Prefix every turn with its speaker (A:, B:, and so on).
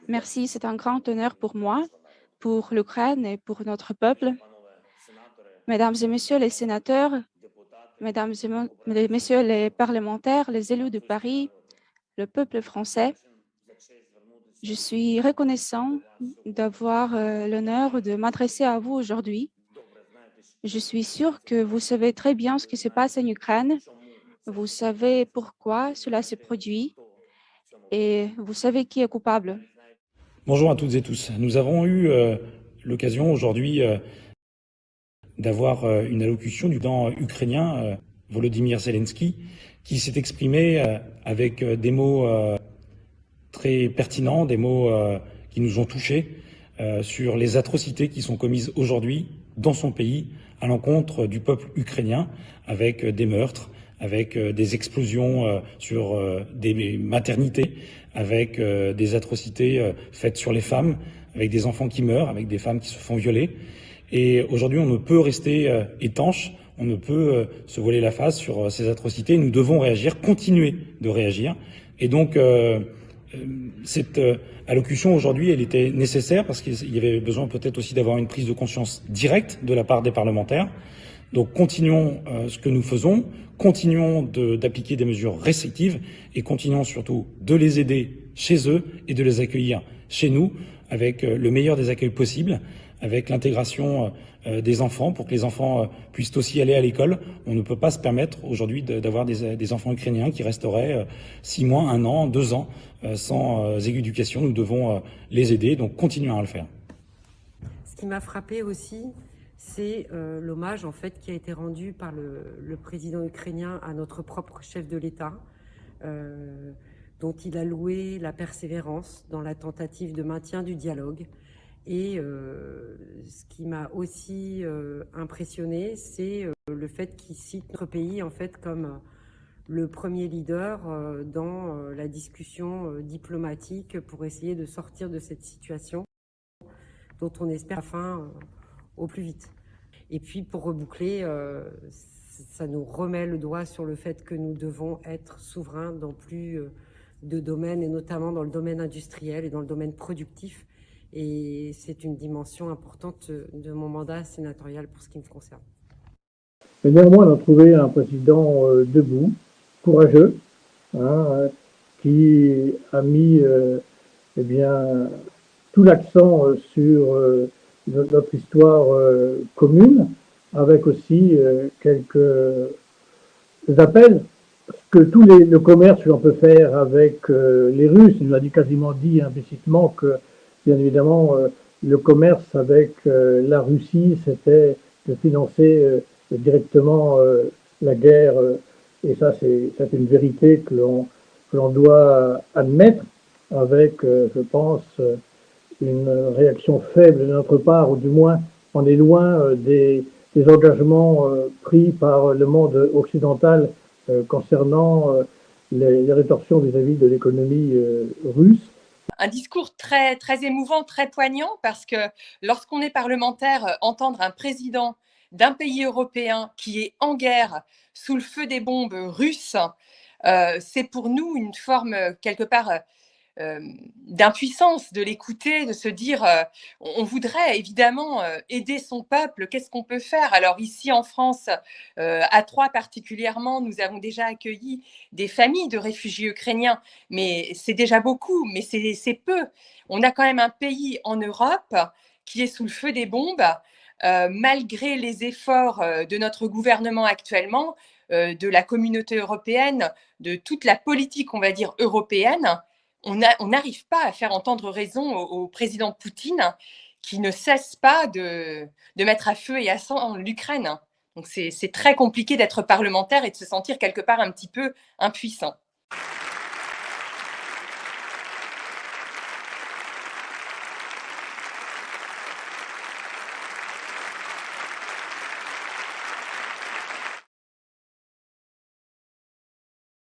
A: Merci, c'est un grand honneur pour moi, pour l'Ukraine et pour notre peuple. Mesdames et messieurs les sénateurs, messieurs les parlementaires, les élus de Paris, le peuple français, je suis reconnaissant d'avoir l'honneur de m'adresser à vous aujourd'hui. Je suis sûr que vous savez très bien ce qui se passe en Ukraine. Vous savez pourquoi cela se produit et vous savez qui est coupable.
B: Bonjour à toutes et tous. Nous avons eu l'occasion aujourd'hui d'avoir une allocution du président ukrainien Volodymyr Zelensky qui s'est exprimé avec des mots très pertinents, des mots qui nous ont touchés sur les atrocités qui sont commises aujourd'hui dans son pays à l'encontre du peuple ukrainien avec des meurtres, avec des explosions sur des maternités, avec des atrocités faites sur les femmes, avec des enfants qui meurent, avec des femmes qui se font violer. Et aujourd'hui, on ne peut rester étanche, on ne peut se voiler la face sur ces atrocités. Nous devons réagir, continuer de réagir. Et donc, cette allocution aujourd'hui, elle était nécessaire parce qu'il y avait besoin peut-être aussi d'avoir une prise de conscience directe de la part des parlementaires. Donc continuons ce que nous faisons, continuons d'appliquer des mesures restrictives et continuons surtout de les aider chez eux et de les accueillir chez nous avec le meilleur des accueils possibles, avec l'intégration des enfants pour que les enfants puissent aussi aller à l'école. On ne peut pas se permettre aujourd'hui d'avoir des enfants ukrainiens qui resteraient 6 mois, 1 an, 2 ans sans éducation. Nous devons les aider, donc continuons à le faire.
C: Ce qui m'a frappé aussi, c'est l'hommage en fait qui a été rendu par le président ukrainien à notre propre chef de l'État, dont il a loué la persévérance dans la tentative de maintien du dialogue. Et ce qui m'a aussi impressionné, c'est le fait qu'il cite notre pays en fait comme le premier leader dans la discussion diplomatique pour essayer de sortir de cette situation dont on espère la fin au plus vite. Et puis pour reboucler, ça nous remet le doigt sur le fait que nous devons être souverains dans plus de domaines, et notamment dans le domaine industriel et dans le domaine productif. Et c'est une dimension importante de mon mandat sénatorial pour ce qui me concerne.
D: Mais néanmoins, on a trouvé un président debout, courageux, hein, qui a mis eh bien, tout l'accent sur notre histoire commune, avec aussi quelques appels que le commerce que l'on peut faire avec les Russes. Il nous a quasiment dit implicitement que, bien évidemment, le commerce avec la Russie, c'était de financer directement la guerre. Et ça, c'est une vérité que l'on doit admettre avec, je pense, une réaction faible de notre part, ou du moins on est loin des engagements pris par le monde occidental concernant les rétorsions vis-à-vis de l'économie russe.
E: Un discours très, très émouvant, très poignant, parce que lorsqu'on est parlementaire, entendre un président d'un pays européen qui est en guerre sous le feu des bombes russes, c'est pour nous une forme, quelque part, d'impuissance, de l'écouter, de se dire on voudrait évidemment aider son peuple, qu'est-ce qu'on peut faire? Alors ici en France, à Troyes particulièrement, nous avons déjà accueilli des familles de réfugiés ukrainiens, mais c'est déjà beaucoup, mais c'est peu. On a quand même un pays en Europe qui est sous le feu des bombes, malgré les efforts de notre gouvernement actuellement, de la communauté européenne, de toute la politique, on va dire, européenne. On n'arrive pas à faire entendre raison au président Poutine qui ne cesse pas de mettre à feu et à sang l'Ukraine. Donc c'est très compliqué d'être parlementaire et de se sentir quelque part un petit peu impuissant.